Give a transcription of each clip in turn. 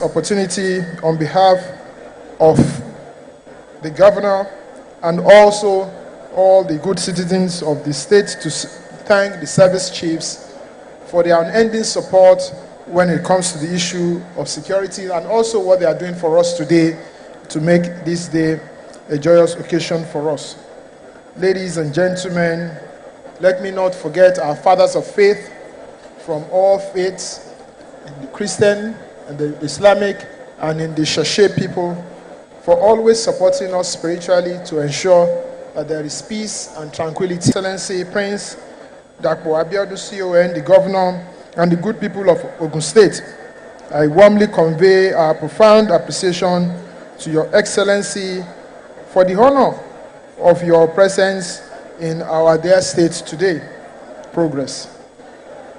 Opportunity on behalf of the governor and also all the good citizens of the state to thank the service chiefs for their unending support when it comes to the issue of security, and also what they are doing for us today to make this day a joyous occasion for us. Ladies and gentlemen, let me not forget our fathers of faith from all faiths, the Christian and the Islamic and in the Shashe people, for always supporting us spiritually to ensure that there is peace and tranquility. Excellency Prince Dr. Abiodun CON, the governor, and the good people of Ogun State, I warmly convey our profound appreciation to Your Excellency for the honor of your presence in our dear state today. Progress.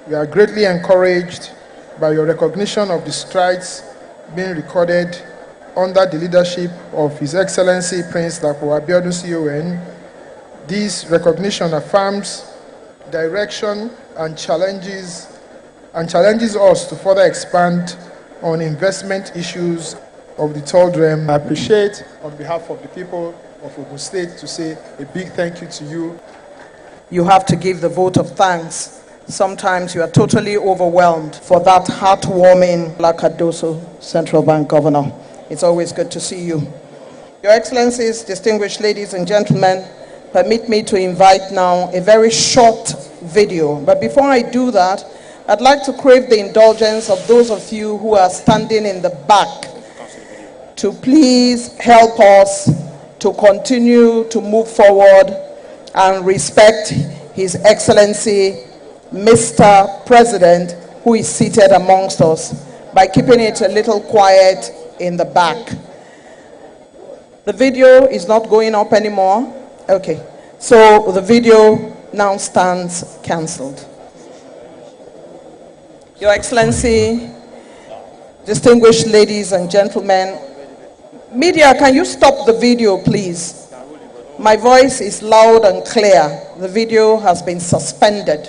We are greatly encouraged by your recognition of the strides being recorded under the leadership of His Excellency Prince Dr. Abiodun CON. This recognition affirms direction and challenges us to further expand on investment issues of the third realm. I appreciate, on behalf of the people of Ogun State, to say a big thank you to you. You have to give the vote of thanks. Sometimes you are totally overwhelmed for that heartwarming Lakadoso Central Bank Governor. It's always good to see you. Your Excellencies, distinguished ladies and gentlemen, permit me to invite now a very short video. But before I do that, I'd like to crave the indulgence of those of you who are standing in the back to please help us to continue to move forward and respect His Excellency Mr. President, who is seated amongst us, by keeping it a little quiet in the back. The video is not going up anymore. Okay, so the video now stands cancelled. Your Excellency, distinguished ladies and gentlemen, media, can you stop the video, please? My voice is loud and clear. The video has been suspended.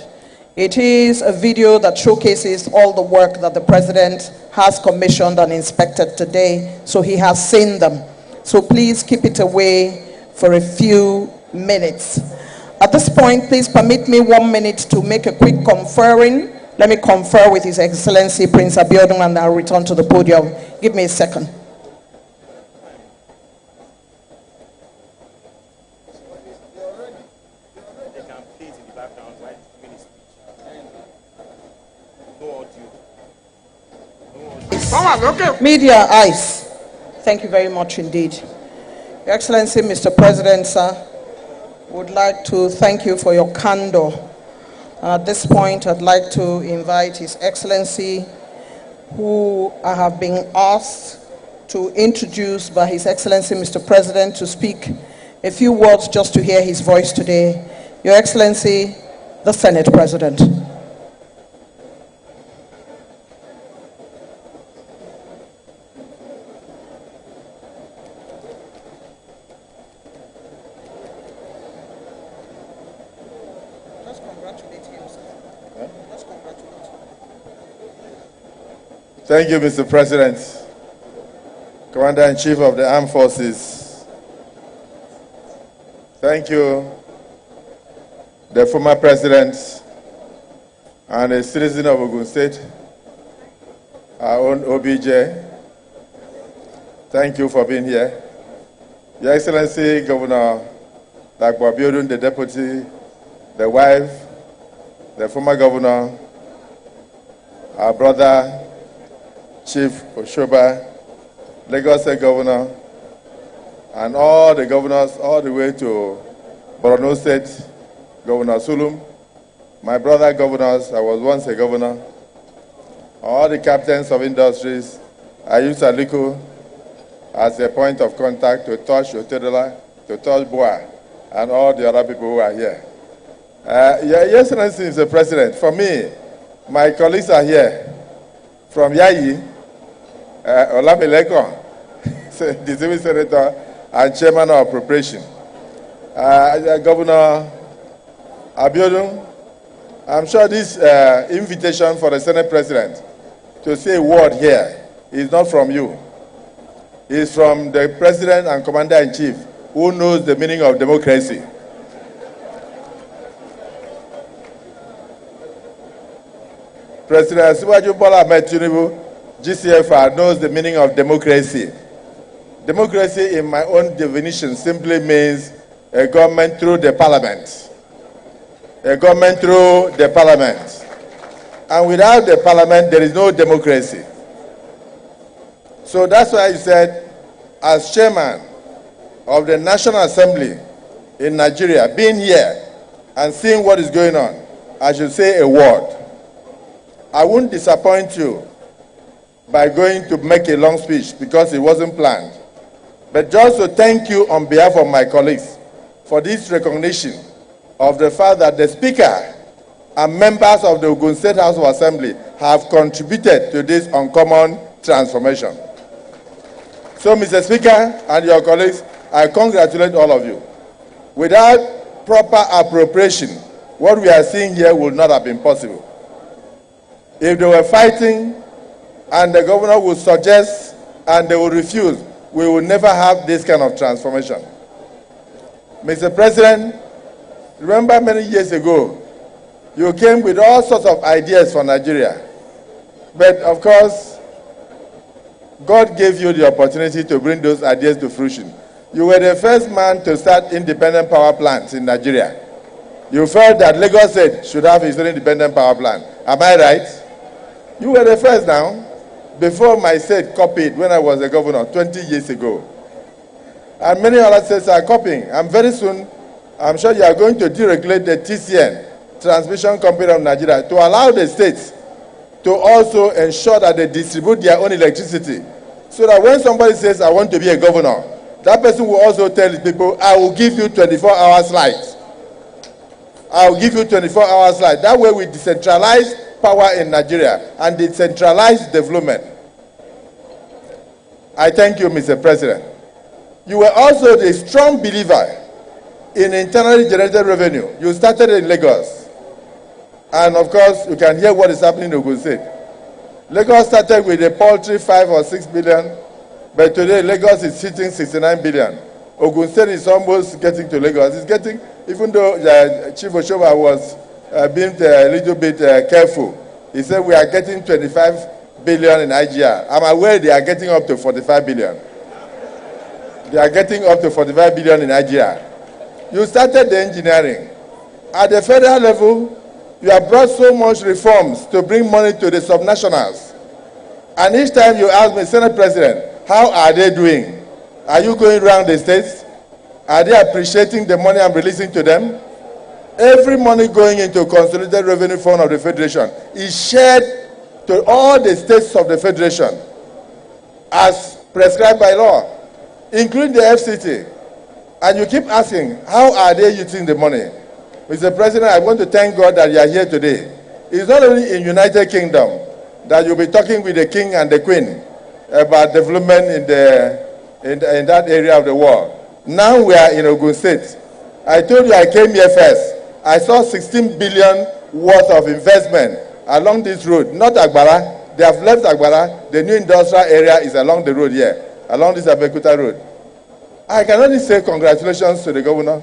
It is a video that showcases all the work that the President has commissioned and inspected today, so he has seen them. So please keep it away for a few minutes. At this point, please permit me 1 minute to make a quick conferring. Let me confer with His Excellency Prince Abiodun and I'll return to the podium. Give me a second. Media eyes. Thank you very much indeed. Your Excellency, Mr. President, sir, would like to thank you for your candor. At this point, I'd like to invite His Excellency, who I have been asked to introduce by His Excellency, Mr. President, to speak a few words just to hear his voice today. Your Excellency, the Senate President. Thank you, Mr. President, Commander-in-Chief of the Armed Forces. Thank you, the former President and a citizen of Ogun State, our own OBJ. Thank you for being here. Your Excellency, Governor Dr. Abiodun, the Deputy, the wife, the former Governor, our brother, Chief Oshoba, Lagos State Governor, and all the governors all the way to Borno State, Governor Sulum, my brother governors, I was once a governor, all the captains of industries. I use Aliko as a point of contact to touch Otedola, to touch Boa, and all the other people who are here. Your Excellency, Mr. President, for me, my colleagues are here from Yayi, Olamileko, the civil senator and chairman of appropriation. Governor Abiodun, I'm sure this invitation for the Senate President to say a word here is not from you. It's from the President and Commander-in-Chief, who knows the meaning of democracy. President Asiwaju Bola Ahmed Tinubu, GCFR, knows the meaning of democracy. Democracy, in my own definition, simply means a government through the parliament. A government through the parliament. And without the parliament, there is no democracy. So that's why I said, as chairman of the National Assembly in Nigeria, being here and seeing what is going on, I should say a word. I won't disappoint you by going to make a long speech because it wasn't planned. But just to thank you on behalf of my colleagues for this recognition of the fact that the Speaker and members of the Ogun State House of Assembly have contributed to this uncommon transformation. So, Mr. Speaker and your colleagues, I congratulate all of you. Without proper appropriation, what we are seeing here would not have been possible. If they were fighting and the governor would suggest and they would refuse, we will never have this kind of transformation. Mr. President, remember many years ago, you came with all sorts of ideas for Nigeria. But of course, God gave you the opportunity to bring those ideas to fruition. You were the first man to start independent power plants in Nigeria. You felt that Lagos State should have its own independent power plant. Am I right? You were the first now, before my state copied when I was a governor 20 years ago. And many other states are copying. And very soon, I'm sure you are going to deregulate the TCN, Transmission Company of Nigeria, to allow the states to also ensure that they distribute their own electricity. So that when somebody says, I want to be a governor, that person will also tell his people, I will give you 24 hours light. I will give you 24 hours light. That way we decentralize power in Nigeria and decentralize development. I thank you, Mr. President. You were also a strong believer in internally generated revenue. You started in Lagos. And of course, you can hear what is happening in Ogun State. Lagos started with a paltry 5 or 6 billion, but today Lagos is hitting 69 billion. Ogun State is almost getting to Lagos. It's getting, even though Chief Oshova was being a little bit careful, he said we are getting 25 billion in IGR. I'm aware they are getting up to 45 billion. They are getting up to 45 billion in IGR. You started the engineering. At the federal level, you have brought so much reforms to bring money to the subnationals. And each time you ask me, Senate President, how are they doing? Are you going around the states? Are they appreciating the money I'm releasing to them? Every money going into Consolidated Revenue Fund of the Federation is shared to all the states of the Federation as prescribed by law, including the FCT. And you keep asking, how are they using the money? Mr. President, I want to thank God that you are here today. It's not only in United Kingdom that you'll be talking with the King and the Queen about development in that area of the world. Now we are in Ogun State. I told you I came here first. I saw 16 billion worth of investment along this road, not Agbara. They have left Agbara. The new industrial area is along the road here, along this Abeokuta road. I can only say congratulations to the governor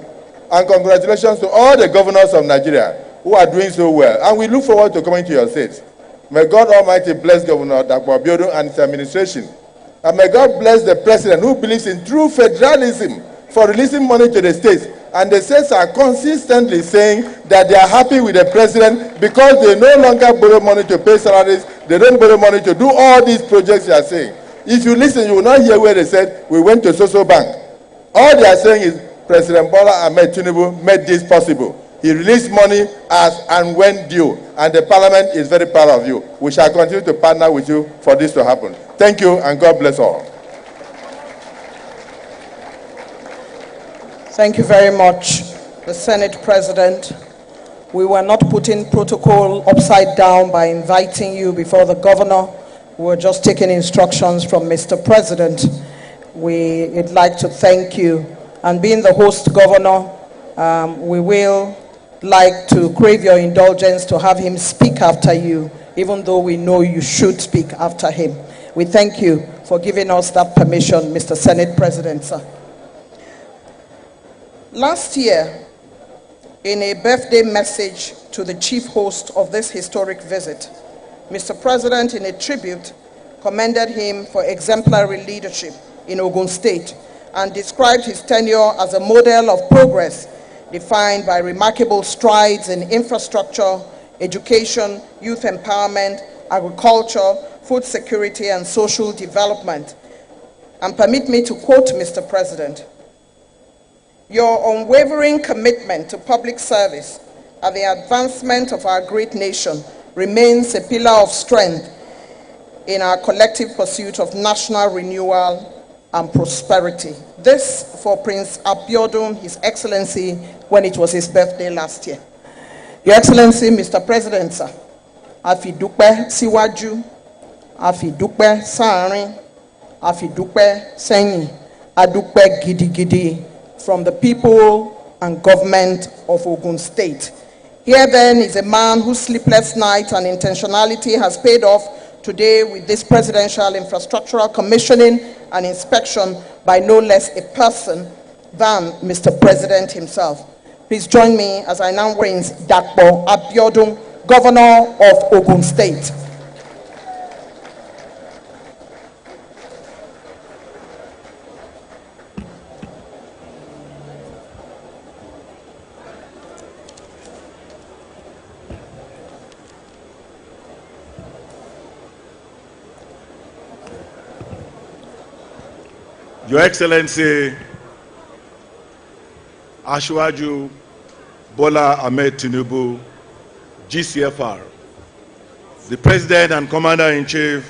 and congratulations to all the governors of Nigeria who are doing so well. And we look forward to coming to your state. May God Almighty bless Governor Dakwa Abiodun and his administration. And may God bless the president who believes in true federalism for releasing money to the states. And the states are consistently saying that they are happy with the president because they no longer borrow money to pay salaries. They don't borrow money to do all these projects you are saying. If you listen, you will not hear where they said, we went to Soso Bank. All they are saying is, President Bola Ahmed Tinubu made this possible. He released money as and when due, and the parliament is very proud of you. We shall continue to partner with you for this to happen. Thank you, and God bless all. Thank you very much, the Senate President. We were not putting protocol upside down by inviting you before the governor. We were just taking instructions from Mr. President. We'd like to thank you. And being the host governor, we will like to crave your indulgence to have him speak after you, even though we know you should speak after him. We thank you for giving us that permission, Mr. Senate President, sir. Last year, in a birthday message to the chief host of this historic visit, Mr. President, in a tribute, commended him for exemplary leadership in Ogun State and described his tenure as a model of progress defined by remarkable strides in infrastructure, education, youth empowerment, agriculture, food security, and social development. And permit me to quote Mr. President, "Your unwavering commitment to public service and the advancement of our great nation remains a pillar of strength in our collective pursuit of national renewal and prosperity." This for Prince Abiodun, His Excellency, when it was his birthday last year. Your Excellency, Mr. President, sir, Afi dúpẹ́ síwájú, Afi dúpẹ́ sáàrin, Afi dúpẹ́ sẹ́yìn, Adúpẹ́ gidigidi from the people and government of Ogun State. Here then is a man whose sleepless nights and intentionality has paid off today with this presidential infrastructural commissioning and inspection by no less a person than Mr. President himself. Please join me as I now Prince Dakpo Abiodun, Governor of Ogun State. Your Excellency, Asiwaju Bola Ahmed Tinubu, GCFR, the President and Commander-in-Chief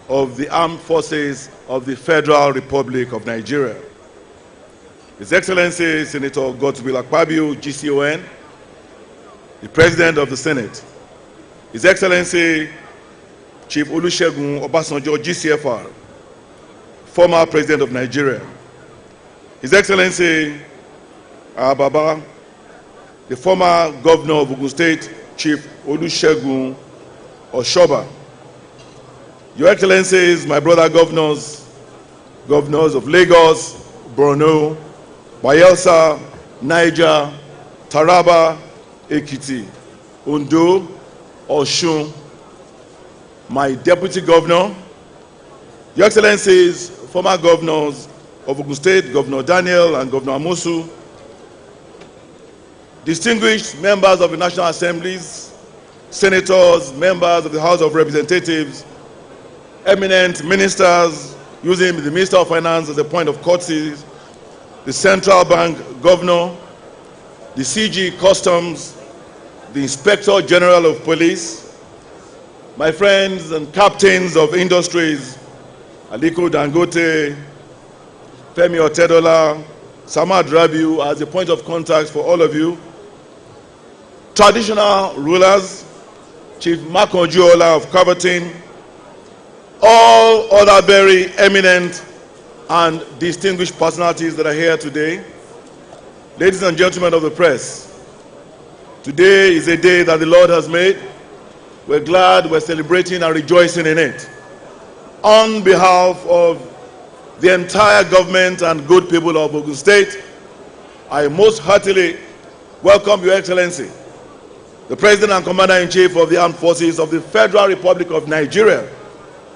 of the Armed Forces of the Federal Republic of Nigeria, His Excellency Senator Godswill Akpabio, GCON, the President of the Senate, His Excellency Chief Olusegun Obasanjo, GCFR, former President of Nigeria, His Excellency Baba, the former Governor of Ogun State, Chief Olusegun Oshoba, Your Excellencies, my brother governors, governors of Lagos, Borno, Bayelsa, Niger, Taraba, Ekiti, Ondo, Osun, my Deputy Governor, Your Excellencies, former governors of Ogun State, Governor Daniel and Governor Amosu, distinguished members of the National Assemblies, senators, members of the House of Representatives, eminent ministers, using the Minister of Finance as a point of courtesy, the Central Bank Governor, the CG Customs, the Inspector General of Police, my friends and captains of industries, Aliko Dangote, Femi Otedola, Samad Rabiu as a point of contact for all of you, traditional rulers, Chief Makonjuola of Cabotin, all other very eminent and distinguished personalities that are here today, ladies and gentlemen of the press, today is a day that the Lord has made. We're glad, we're celebrating and rejoicing in it. On behalf of the entire government and good people of Ogun State, I most heartily welcome Your Excellency, the President and Commander-in-Chief of the Armed Forces of the Federal Republic of Nigeria,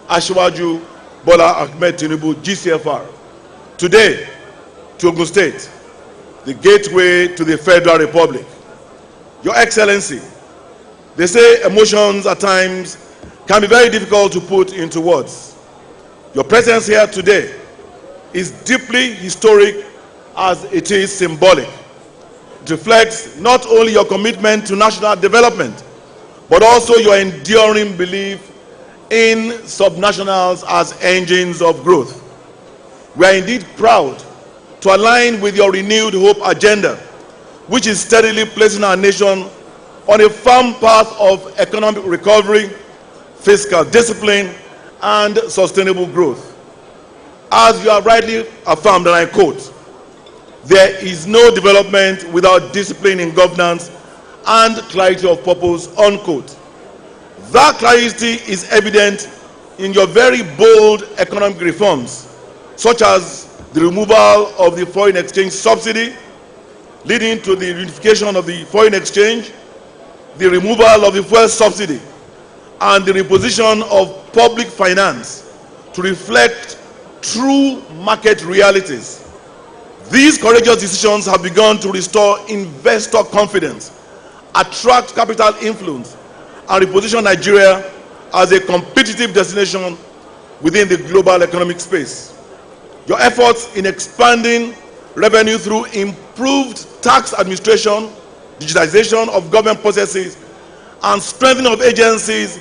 Asiwaju Bola Ahmed Tinubu, GCFR, today to Ogun State, the gateway to the Federal Republic. Your Excellency, they say emotions at times can be very difficult to put into words. Your presence here today is deeply historic as it is symbolic. It reflects not only your commitment to national development, but also your enduring belief in subnationals as engines of growth. We are indeed proud to align with your renewed hope agenda, which is steadily placing our nation on a firm path of economic recovery, fiscal discipline, and sustainable growth. As you have rightly affirmed, and I quote, "There is no development without discipline in governance and clarity of purpose," unquote. That clarity is evident in your very bold economic reforms, such as the removal of the foreign exchange subsidy, leading to the unification of the foreign exchange, the removal of the fuel subsidy, and the reposition of public finance to reflect true market realities. These courageous decisions have begun to restore investor confidence, attract capital influence, and reposition Nigeria as a competitive destination within the global economic space. Your efforts in expanding revenue through improved tax administration, digitization of government processes, and strengthening of agencies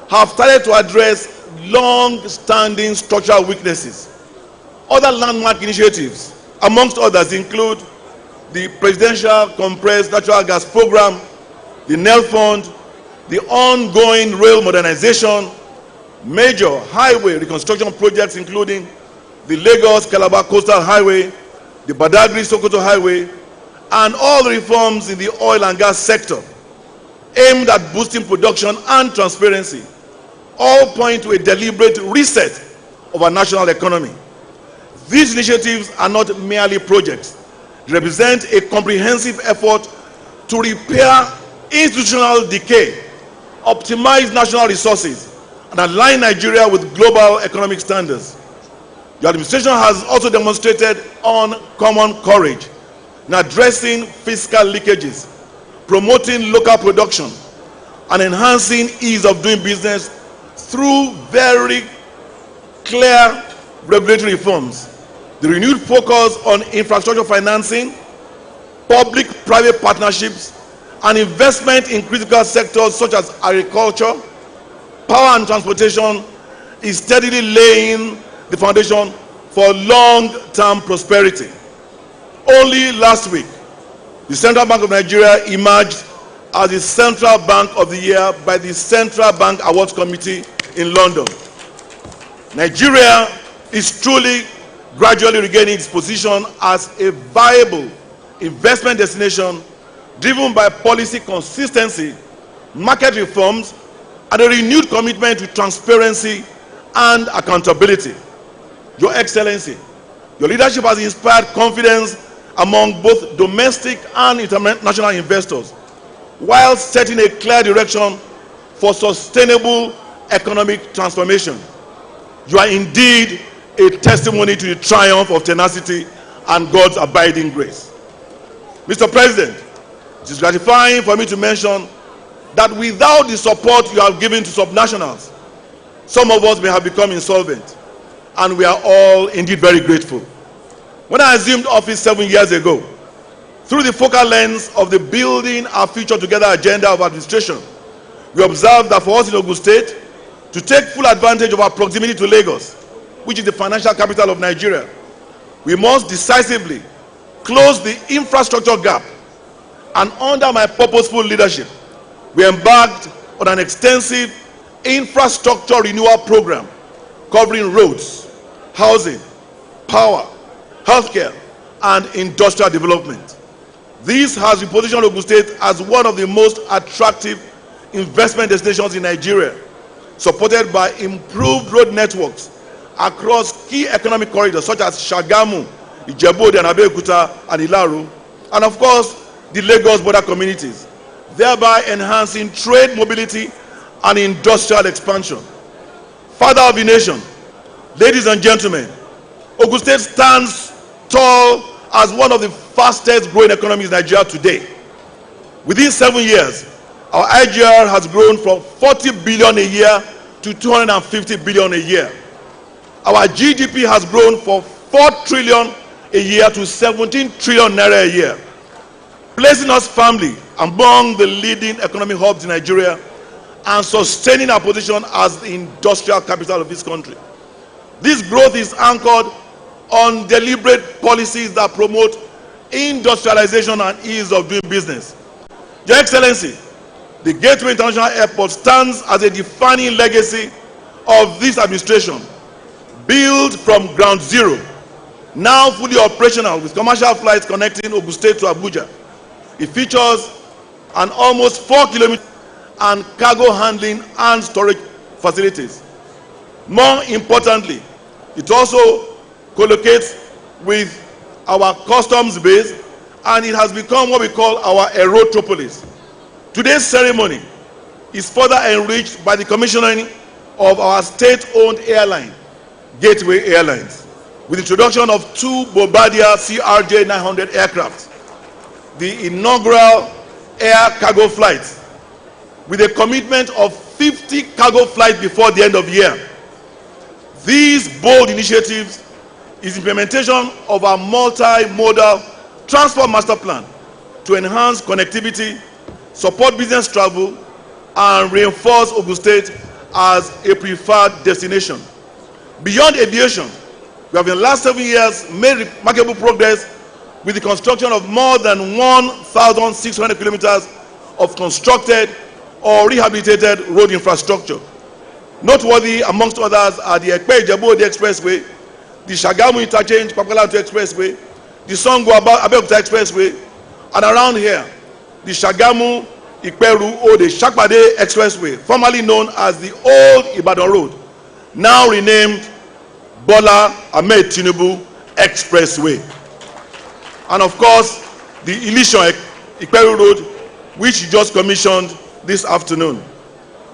have started to address long-standing structural weaknesses. Other landmark initiatives, amongst others, include the Presidential Compressed Natural Gas Program, the NEL Fund, the ongoing rail modernization, major highway reconstruction projects including the Lagos-Calabar Coastal Highway, the Badagry-Sokoto Highway, and all the reforms in the oil and gas sector aimed at boosting production and transparency, all point to a deliberate reset of our national economy. These initiatives are not merely projects. They represent a comprehensive effort to repair institutional decay, optimize national resources, and align Nigeria with global economic standards. Your administration has also demonstrated uncommon courage in addressing fiscal leakages, promoting local production, and enhancing ease of doing business through very clear regulatory reforms. The renewed focus on infrastructure financing, public-private partnerships, and investment in critical sectors such as agriculture, power and transportation is steadily laying the foundation for long-term prosperity. Only last week, the Central Bank of Nigeria emerged as the Central Bank of the Year by the Central Bank Awards Committee in London. Nigeria is truly gradually regaining its position as a viable investment destination driven by policy consistency, market reforms, and a renewed commitment to transparency and accountability. Your Excellency, your leadership has inspired confidence among both domestic and international investors, while setting a clear direction for sustainable economic transformation. You are indeed a testimony to the triumph of tenacity and God's abiding grace. Mr. President, it is gratifying for me to mention that without the support you have given to subnationals, some of us may have become insolvent, and we are all indeed very grateful. When I assumed office 7 years ago, through the focal lens of the Building Our Future Together agenda of administration, we observed that for us in Ogun State to take full advantage of our proximity to Lagos, which is the financial capital of Nigeria, we must decisively close the infrastructure gap. And under my purposeful leadership, we embarked on an extensive infrastructure renewal program covering roads, housing, power, healthcare, and industrial development. This has repositioned Ogun State as one of the most attractive investment destinations in Nigeria, supported by improved road networks across key economic corridors such as Shagamu, Ijebu-Ode and Abeokuta and Ilaru, and of course the Lagos border communities, thereby enhancing trade mobility and industrial expansion. Father of the nation, ladies and gentlemen, Ogun State stands tall as one of the fastest growing economies in Nigeria today. Within 7 years, our IGR has grown from 40 billion a year to 250 billion a year. Our GDP has grown from 4 trillion a year to 17 trillion naira a year, placing us firmly among the leading economic hubs in Nigeria and sustaining our position as the industrial capital of this country. This growth is anchored on deliberate policies that promote industrialization and ease of doing business. Your Excellency, the Gateway International Airport stands as a defining legacy of this administration, built from ground zero, now fully operational with commercial flights connecting Ogun State to Abuja. It features an almost 4 kilometer and cargo handling and storage facilities. More importantly, it also collocates with our customs base, and it has become what we call our aerotropolis. Today's ceremony is further enriched by the commissioning of our state-owned airline, Gateway Airlines, with the introduction of 2 Bombardier CRJ-900 aircraft, the inaugural air cargo flights, with a commitment of 50 cargo flights before the end of the year. These bold initiatives is implementation of our multimodal transport master plan to enhance connectivity, support business travel, and reinforce Ogun State as a preferred destination. Beyond aviation, we have in the last 7 years made remarkable progress with the construction of more than 1,600 kilometers of constructed or rehabilitated road infrastructure. Noteworthy amongst others are the Ekpe-Ijebu-Ode Expressway, the Shagamu Interchange Papalatu Expressway, the Sango-Abeokuta Expressway, and around here, the Shagamu Ikperu-Ode Shakpade Expressway, formerly known as the Old Ibadan Road, now renamed Bola Ahmed Tinubu Expressway. And of course, the Ilishan Ikperu Road, which you just commissioned this afternoon.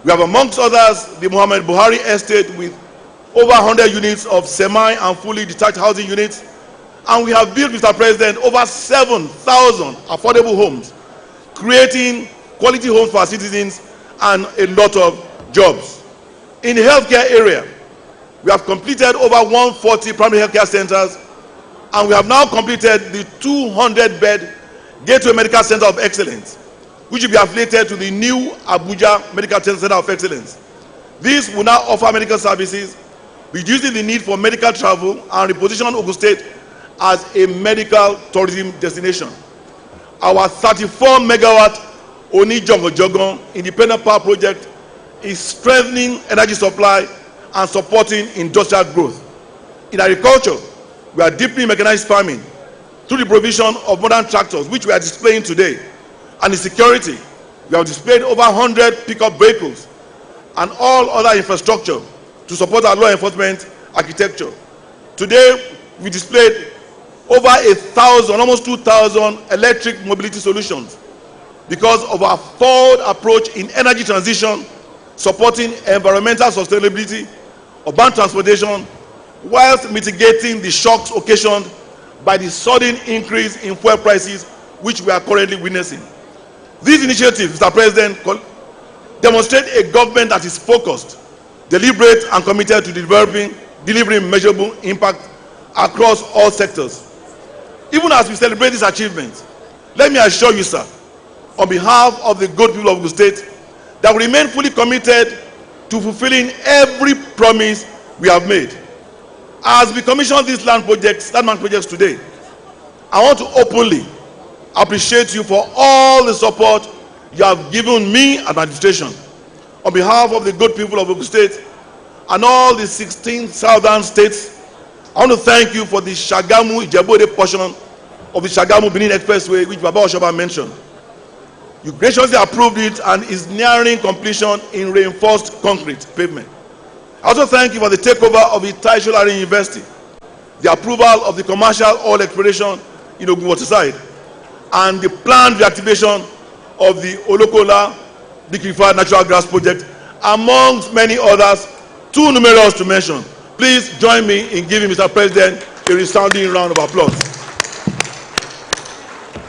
We have amongst others the Muhammad Buhari Estate with over 100 units of semi and fully detached housing units. And we have built, Mr. President, over 7,000 affordable homes, creating quality homes for our citizens and a lot of jobs. In the healthcare area, we have completed over 140 primary healthcare centers, and we have now completed the 200-bed Gateway Medical Center of Excellence, which will be affiliated to the new Abuja Medical Center of Excellence. This will now offer medical services, reducing the need for medical travel and reposition Ogun State as a medical tourism destination. Our 34-megawatt Oni Jongo independent power project is strengthening energy supply and supporting industrial growth. In agriculture, we are deepening mechanized farming through the provision of modern tractors, which we are displaying today. And in security, we have displayed over 100 pickup vehicles and all other infrastructure to support our law enforcement architecture. Today, we displayed over 1,000, almost 2,000 electric mobility solutions because of our forward approach in energy transition, supporting environmental sustainability, urban transportation, whilst mitigating the shocks occasioned by the sudden increase in fuel prices, which we are currently witnessing. These initiatives, Mr. President, demonstrate a government that is focused, deliberate, and committed to delivering measurable impact across all sectors. Even as we celebrate these achievements, let me assure you, sir, on behalf of the good people of the state, that we remain fully committed to fulfilling every promise we have made. As we commission these landmark projects today, I want to openly appreciate you for all the support you have given me and my administration. On behalf of the good people of Ogun State and all the 16 southern states, I want to thank you for the Shagamu-Ijebu-Ode portion of the Shagamu-Benin Expressway, which Baba Oshoba mentioned. You graciously approved it and is nearing completion in reinforced concrete pavement. I also thank you for the takeover of the Taisholari University, the approval of the commercial oil exploration in Ogun Waterside, and the planned reactivation of the Olokola liquefied natural gas project, amongst many others, too numerous to mention. Please join me in giving Mr. President a resounding round of applause.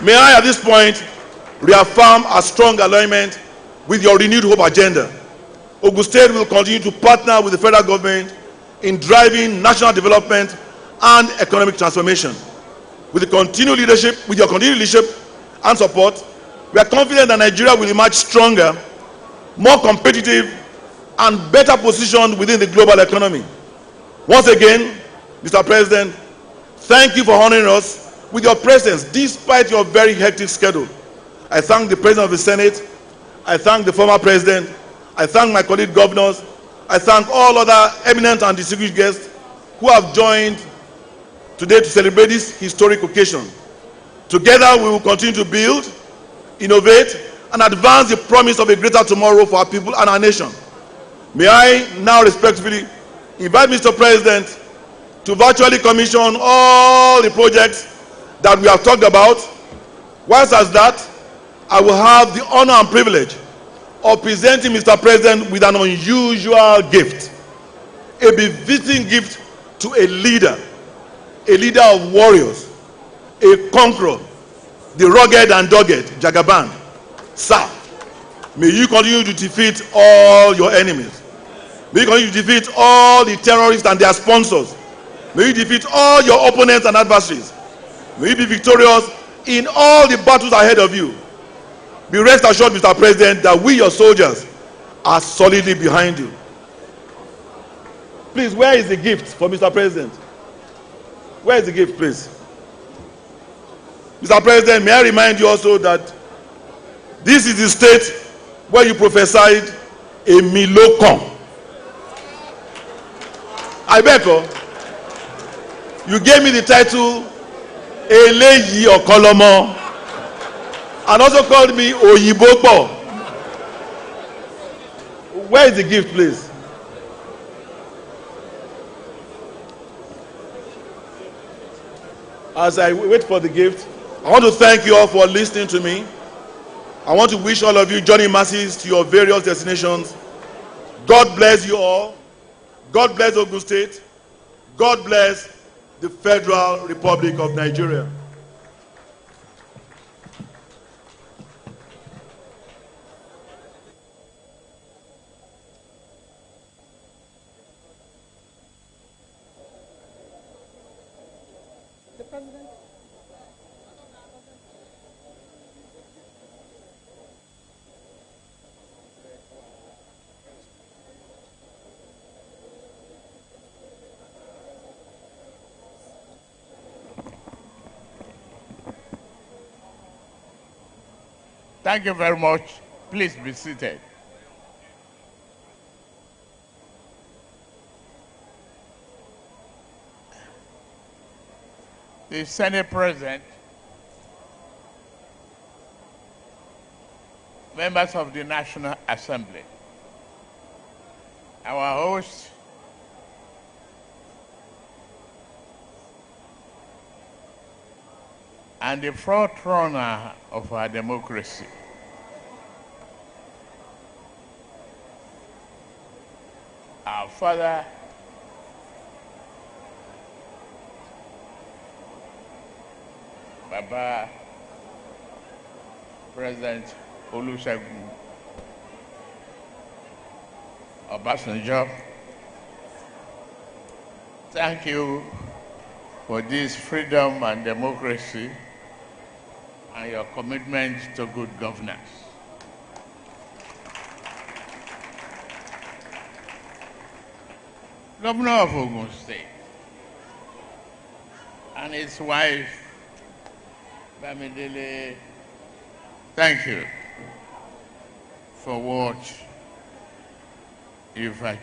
May I, at this point, reaffirm a strong alignment with your renewed hope agenda. Ogun State will continue to partner with the federal government in driving national development and economic transformation. With your continued leadership and support, we are confident that Nigeria will emerge stronger, more competitive, and better positioned within the global economy. Once again, Mr. President, thank you for honoring us with your presence despite your very hectic schedule. I thank the President of the Senate, I thank the former President, I thank my colleague governors, I thank all other eminent and distinguished guests who have joined today to celebrate this historic occasion. Together we will continue to build, innovate, and advance the promise of a greater tomorrow for our people and our nation. May I now respectfully invite Mr. President to virtually commission all the projects that we have talked about. Once as that, I will have the honor and privilege of presenting Mr. President with an unusual gift, a befitting gift to a leader of warriors, a conqueror, the rugged and dogged Jagaban. Sir, may you continue to defeat all your enemies. May you continue to defeat all the terrorists and their sponsors. May you defeat all your opponents and adversaries. May you be victorious in all the battles ahead of you. Be rest assured, Mr. President, that we, your soldiers, are solidly behind you. Please, where is the gift for Mr. President? Where is the gift, please? Mr. President, may I remind you also that this is the state where you prophesied a Milokon. I beg you gave me the title Eleyi Okolomo and also called me Oyibopo. Where is the gift, please? As I wait for the gift, I want to thank you all for listening to me. I want to wish all of you journey masses to your various destinations. God bless you all. God bless Ogun State. God bless the Federal Republic of Nigeria. The President. Thank you very much. Please be seated. The Senate President, members of the National Assembly, our host, and the front runner of our democracy. Our father, Baba, President Olusegun Obasanjo, thank you for this freedom and democracy and your commitment to good governance. Governor of Ogun State and his wife, Bamidele, thank you for what you've achieved.